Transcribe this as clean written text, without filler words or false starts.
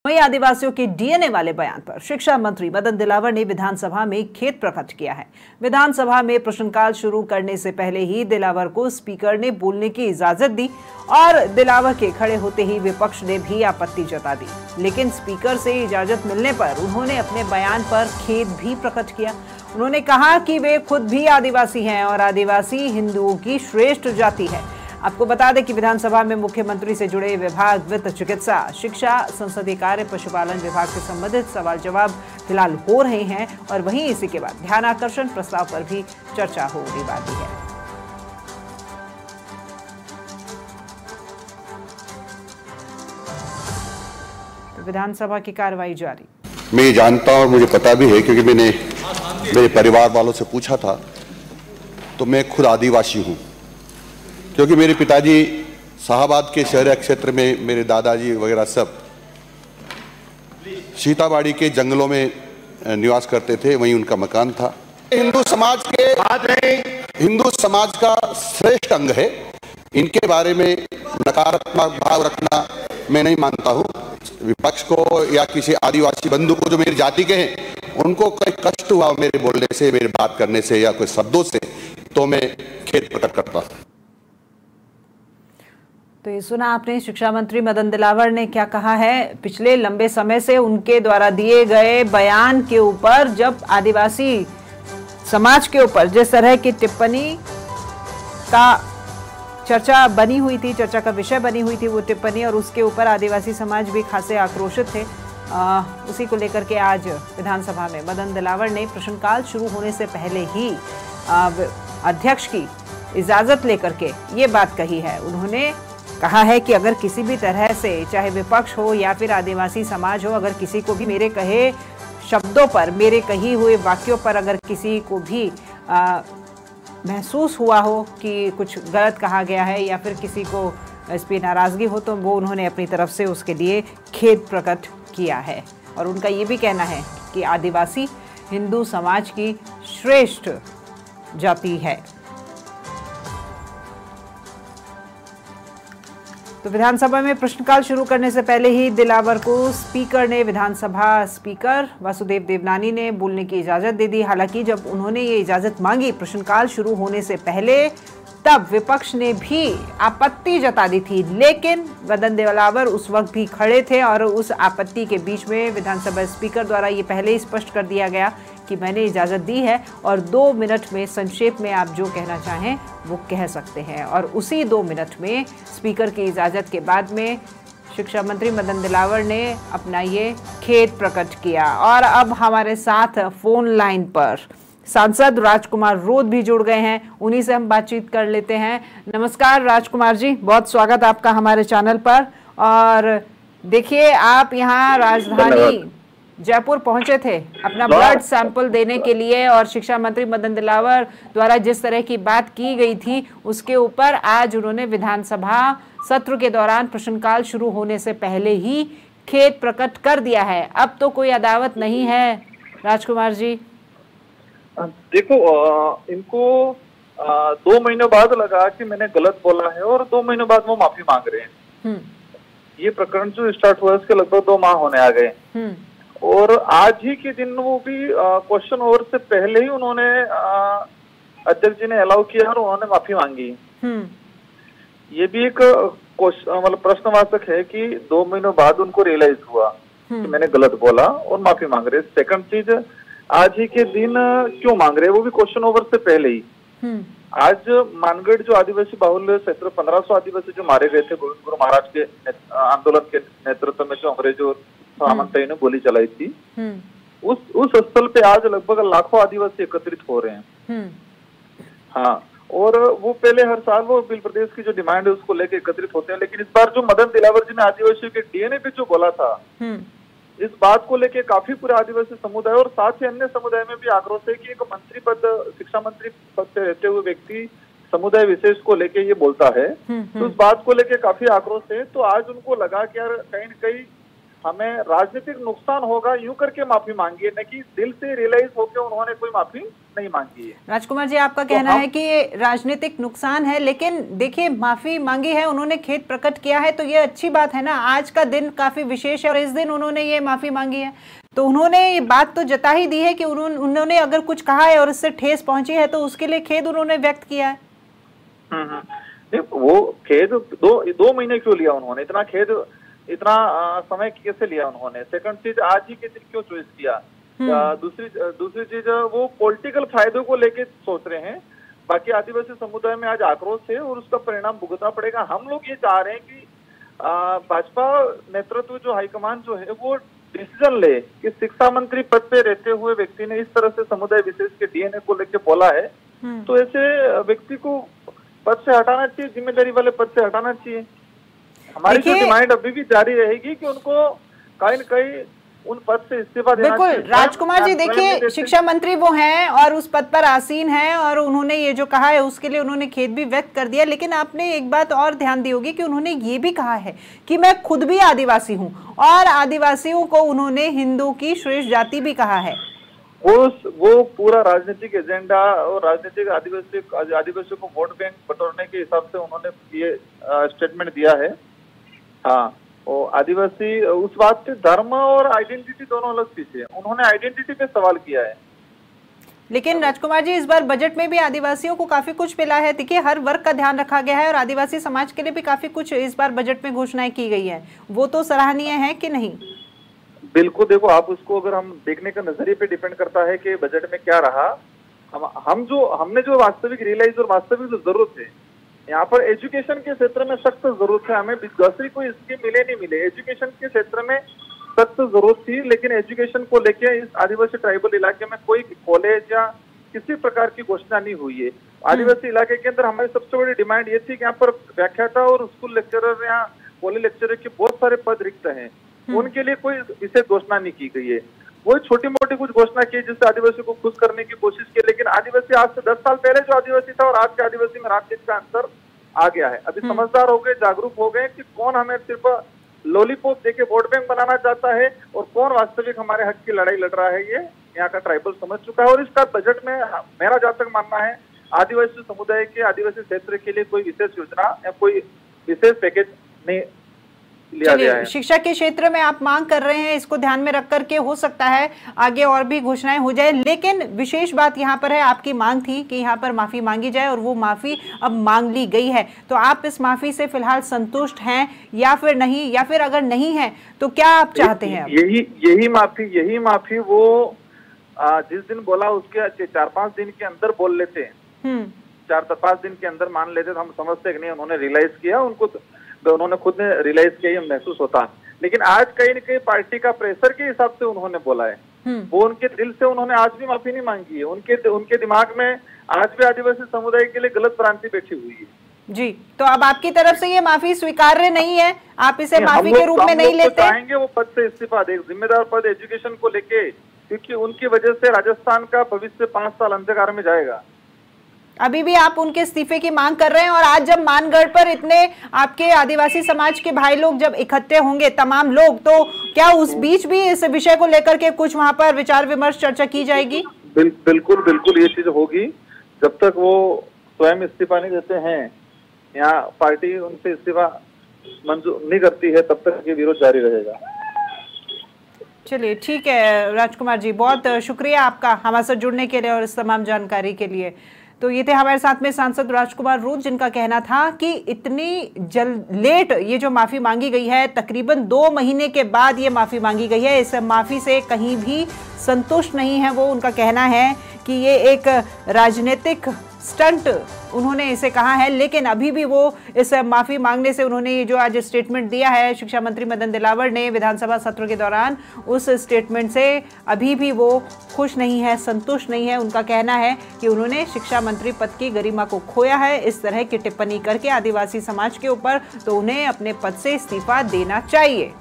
वहीं आदिवासियों के डीएनए वाले बयान पर शिक्षा मंत्री मदन दिलावर ने विधानसभा में खेद प्रकट किया है। विधानसभा में प्रश्नकाल शुरू करने से पहले ही दिलावर को स्पीकर ने बोलने की इजाजत दी और दिलावर के खड़े होते ही विपक्ष ने भी आपत्ति जता दी, लेकिन स्पीकर से इजाजत मिलने पर उन्होंने अपने बयान पर खेद भी प्रकट किया। उन्होंने कहा कि वे खुद भी आदिवासी हैं और आदिवासी हिंदुओं की श्रेष्ठ जाति है। आपको बता दें कि विधानसभा में मुख्यमंत्री से जुड़े विभाग वित्त, चिकित्सा, शिक्षा, संसदीय कार्य, पशुपालन विभाग से संबंधित सवाल जवाब फिलहाल हो रहे हैं और वहीं इसी के बाद ध्यान आकर्षण प्रस्ताव पर भी चर्चा होने वाली है। तो विधानसभा की कार्रवाई जारी। मैं ये जानता हूं और मुझे पता भी है क्योंकि मैंने मेरे परिवार वालों से पूछा था, तो मैं खुद आदिवासी हूं क्योंकि मेरे पिताजी शाहबाद के शहरी क्षेत्र में, मेरे दादाजी वगैरह सब सीताबाड़ी के जंगलों में निवास करते थे, वहीं उनका मकान था। हिंदू समाज का श्रेष्ठ अंग है। इनके बारे में नकारात्मक भाव रखना मैं नहीं मानता हूं। विपक्ष को या किसी आदिवासी बंधु को जो मेरी जाति के हैं उनको कोई कष्ट हुआ मेरे बोलने से, मेरे बात करने से या कोई शब्दों से, तो मैं खेद प्रकट करता हूं। तो ये सुना आपने शिक्षा मंत्री मदन दिलावर ने क्या कहा है। पिछले लंबे समय से उनके द्वारा दिए गए बयान के ऊपर जब आदिवासी समाज के ऊपर जिस तरह की टिप्पणी का चर्चा बनी हुई थी, चर्चा का विषय बनी हुई थी वो टिप्पणी, और उसके ऊपर आदिवासी समाज भी खासे आक्रोशित थे। उसी को लेकर के आज विधानसभा में मदन दिलावर ने प्रश्नकाल शुरू होने से पहले ही अध्यक्ष की इजाजत लेकर के ये बात कही है। उन्होंने कहा है कि अगर किसी भी तरह से, चाहे विपक्ष हो या फिर आदिवासी समाज हो, अगर किसी को भी मेरे कहे शब्दों पर, मेरे कही हुए वाक्यों पर अगर किसी को भी महसूस हुआ हो कि कुछ गलत कहा गया है या फिर किसी को इस पर नाराज़गी हो, तो वो उन्होंने अपनी तरफ से उसके लिए खेद प्रकट किया है। और उनका ये भी कहना है कि आदिवासी हिंदू समाज की श्रेष्ठ जाति है। तो विधानसभा में प्रश्नकाल शुरू करने से पहले ही दिलावर को स्पीकर ने, विधानसभा स्पीकर वासुदेव देवनानी ने बोलने की इजाजत दे दी। हालांकि जब उन्होंने ये इजाजत मांगी प्रश्नकाल शुरू होने से पहले, तब विपक्ष ने भी आपत्ति जता दी थी, लेकिन मदन दिलावर उस वक्त भी खड़े थे और उस आपत्ति के बीच में विधानसभा स्पीकर द्वारा ये पहले ही स्पष्ट कर दिया गया कि मैंने इजाज़त दी है और 2 मिनट में संक्षेप में आप जो कहना चाहें वो कह सकते हैं। और उसी 2 मिनट में स्पीकर की इजाज़त के बाद में शिक्षा मंत्री मदन दिलावर ने अपना ये खेद प्रकट किया। और अब हमारे साथ फोन लाइन पर सांसद राजकुमार रोध भी जुड़ गए हैं, उन्हीं से हम बातचीत कर लेते हैं। नमस्कार राजकुमार जी, बहुत स्वागत आपका हमारे चैनल पर। और देखिए, आप यहाँ राजधानी जयपुर पहुंचे थे अपना ब्लड सैंपल देने के लिए, और शिक्षा मंत्री मदन दिलावर द्वारा जिस तरह की बात की गई थी उसके ऊपर आज उन्होंने विधानसभा सत्र के दौरान प्रश्नकाल शुरू होने से पहले ही खेद प्रकट कर दिया है। अब तो कोई अदावत नहीं है राजकुमार जी? देखो, इनको 2 महीने बाद लगा कि मैंने गलत बोला है और 2 महीने बाद वो माफी मांग रहे हैं। ये प्रकरण जो स्टार्ट हुआ उसके लगभग 2 माह होने आ गए और आज ही के दिन वो भी क्वेश्चन ओवर से पहले ही उन्होंने अध्यक्ष जी ने अलाउ किया और उन्होंने माफी मांगी। ये भी एक मतलब प्रश्नवाचक है कि 2 महीनों बाद उनको रियलाइज हुआ कि मैंने गलत बोला और माफी मांग रहे। सेकंड चीज, आज ही के दिन क्यों मांग रहे हैं, वो भी क्वेश्चन ओवर से पहले ही। आज मानगढ़ जो आदिवासी बाहुल्य क्षेत्र 1500 आदिवासी जो मारे गए थे गोविंद गुरु महाराज के आंदोलन के नेतृत्व में, जो अंग्रेजों सामंतों ने गोली चलाई थी, उस स्थल पे आज लगभग लाखों आदिवासी एकत्रित हो रहे हैं। हाँ, और वो पहले हर साल वो बिल प्रदेश की जो डिमांड है उसको लेके एकत्रित होते हैं, लेकिन इस बार जो मदन दिलावर जी ने आदिवासियों के डीएनए पे जो बोला था, इस बात को लेके काफी पूरे आदिवासी समुदाय और साथ ही अन्य समुदाय में भी आक्रोश है कि एक मंत्री पद, शिक्षा मंत्री पद से रहते हुए व्यक्ति समुदाय विशेष को लेके ये बोलता है, तो इस बात को लेके काफी आक्रोश है। तो आज उनको लगा कि यार कहीं न कहीं हमें राजनीतिक नुकसान होगा, यूं करके माफी मांगी है, न कि दिल से रियलाइज होकर उन्होंने कोई माफी नहीं मांगी है। राजकुमार जी, आपका कहना है कि ये राजनीतिक नुकसान है, लेकिन देखिए माफी मांगी है, उन्होंने खेद प्रकट किया है, तो ये अच्छी बात है ना। आज का दिन काफी विशेष है और इस दिन उन्होंने ये माफी मांगी है, तो उन्होंने ये बात तो जता ही दी है कि उन्होंने अगर कुछ कहा है और इससे ठेस पहुंची है तो उसके लिए खेद उन्होंने व्यक्त किया है। वो खेद दो महीने क्यों लिया उन्होंने, इतना खेद, इतना समय कैसे लिया उन्होंने? सेकंड चीज, आज ही के दिन क्यों चॉइस किया? दूसरी चीज, वो पॉलिटिकल फायदों को लेके सोच रहे हैं। बाकी आदिवासी समुदाय में आज आक्रोश है और उसका परिणाम भुगतना पड़ेगा। हम लोग ये चाह रहे हैं कि भाजपा नेतृत्व जो हाईकमान जो है वो डिसीजन ले कि शिक्षा मंत्री पद पे रहते हुए व्यक्ति ने इस तरह से समुदाय विशेष के डीएनए को लेके बोला है, तो ऐसे व्यक्ति को पद से हटाना चाहिए, जिम्मेदारी वाले पद से हटाना चाहिए। हमारी जो डिमांड अभी भी जारी रहेगी कि उनको कहीं न कहीं उन पद से इस्तीफा देना चाहिए। बिल्कुल राजकुमार जी, देखिए शिक्षा मंत्री वो हैं और उस पद पर आसीन हैं और उन्होंने ये जो कहा है उसके लिए उन्होंने खेद भी व्यक्त कर दिया, लेकिन आपने एक बात और ध्यान दी होगी कि उन्होंने ये भी कहा है कि मैं खुद भी आदिवासी हूँ और आदिवासियों को उन्होंने हिंदू की श्रेष्ठ जाति भी कहा है। वो पूरा राजनीतिक एजेंडा और राजनीतिक आदिवासियों को वोट बैंक बटोरने के हिसाब से उन्होंने ये स्टेटमेंट दिया है। हाँ, और आदिवासी उस बात से धर्म और आइडेंटिटी दोनों अलग चीज है, उन्होंने आइडेंटिटी पे सवाल किया है। लेकिन राजकुमार जी, इस बार बजट में भी आदिवासियों को काफी कुछ मिला है। देखिए हर वर्ग का ध्यान रखा गया है और आदिवासी समाज के लिए भी काफी कुछ इस बार बजट में घोषणाएं की गई है, वो तो सराहनीय है कि नहीं? बिल्कुल, देखो आप उसको अगर हम देखने का नजरिए पे डिपेंड करता है कि बजट में क्या रहा। हमने जो वास्तविक रियलाइज और वास्तविक जो जरूरत है यहाँ पर एजुकेशन के क्षेत्र में सख्त जरूरत है। हमें ग्रॉसरी कोई इसके मिले नहीं मिले, एजुकेशन के क्षेत्र में सख्त जरूरत थी, लेकिन एजुकेशन को लेके इस आदिवासी ट्राइबल इलाके में कोई कॉलेज या किसी प्रकार की घोषणा नहीं हुई है। आदिवासी इलाके के अंदर हमारी सबसे बड़ी डिमांड ये थी कि यहाँ पर व्याख्याता और स्कूल लेक्चरर या कॉलेज लेक्चरर के बहुत सारे पद रिक्त हैं, उनके लिए कोई विशेष घोषणा नहीं की गई है। वही छोटी मोटी कुछ घोषणा की जिससे आदिवासी को खुश करने की कोशिश की, लेकिन आदिवासी आज से 10 साल पहले जो आदिवासी था और आज के आदिवासी में रात दिन का अंतर आ गया है। अभी समझदार हो गए, जागरूक हो गए कि कौन हमें सिर्फ लॉलीपॉप देके वोट बैंक बनाना चाहता है और कौन वास्तविक हमारे हक की लड़ाई लड़ रहा है, ये यहाँ का ट्राइबल समझ चुका है। और इसका बजट में मेरा जहाँ तक मानना है आदिवासी समुदाय के आदिवासी क्षेत्र के लिए कोई विशेष योजना या कोई विशेष पैकेज नहीं लिया गया है। शिक्षा के क्षेत्र में आप मांग कर रहे हैं, इसको ध्यान में रख करके हो सकता है आगे और भी घोषणाएं हो जाए, लेकिन विशेष बात यहाँ पर है, आपकी मांग थी कि यहाँ पर माफी मांगी जाए और वो माफी अब मांग ली गई है, तो आप इस माफी से फिलहाल संतुष्ट हैं या फिर नहीं, या फिर अगर नहीं है तो क्या आप चाहते हैं? यही माफी वो जिस दिन बोला उसके 4-5 दिन के अंदर बोल लेते, 4-5 दिन के अंदर मान लेते तो हम समझते कि नहीं उन्होंने रियलाइज किया, उन्होंने खुद ने रियलाइज किया, महसूस होता। लेकिन आज कहीं न कहीं पार्टी का प्रेशर के हिसाब से उन्होंने बोला है, वो उनके दिल से उन्होंने आज भी माफी नहीं मांगी है। उनके दिमाग में आज भी आदिवासी समुदाय के लिए गलत भ्रांति बैठी हुई है जी। तो अब आपकी तरफ से ये माफी स्वीकार्य नहीं है, आप इसे माफी के रूप में नहीं लेते? चाहेंगे वो पद से इस्तीफा दे, जिम्मेदार पद एजुकेशन को लेके, क्योंकि उनकी वजह से राजस्थान का भविष्य 5 साल अंधकार में जाएगा। अभी भी आप उनके इस्तीफे की मांग कर रहे हैं, और आज जब मानगढ़ पर इतने आपके आदिवासी समाज के भाई लोग जब इकट्ठे होंगे तमाम लोग, तो क्या उस बीच भी इस विषय को लेकर के कुछ वहां पर विचार विमर्श चर्चा की जाएगी? बिल्कुल ये चीज होगी। जब तक वो स्वयं इस्तीफा नहीं देते हैं, यहाँ पार्टी उनसे इस्तीफा मंजूर नहीं करती है, तब तक ये विरोध जारी रहेगा। चलिए ठीक है राजकुमार जी, बहुत शुक्रिया आपका हमारे साथ जुड़ने के लिए और इस तमाम जानकारी के लिए। तो ये थे हमारे साथ में सांसद राजकुमार रूद, जिनका कहना था कि इतनी लेट ये जो माफ़ी मांगी गई है, तकरीबन 2 महीने के बाद ये माफ़ी मांगी गई है, इस माफ़ी से कहीं भी संतुष्ट नहीं है वो। उनका कहना है कि ये एक राजनीतिक स्टंट उन्होंने इसे कहा है, लेकिन अभी भी वो इस माफ़ी मांगने से, उन्होंने ये जो आज स्टेटमेंट दिया है शिक्षा मंत्री मदन दिलावर ने विधानसभा सत्र के दौरान, उस स्टेटमेंट से अभी भी वो खुश नहीं है, संतुष्ट नहीं है। उनका कहना है कि उन्होंने शिक्षा मंत्री पद की गरिमा को खोया है इस तरह की टिप्पणी करके आदिवासी समाज के ऊपर, तो उन्हें अपने पद से इस्तीफा देना चाहिए।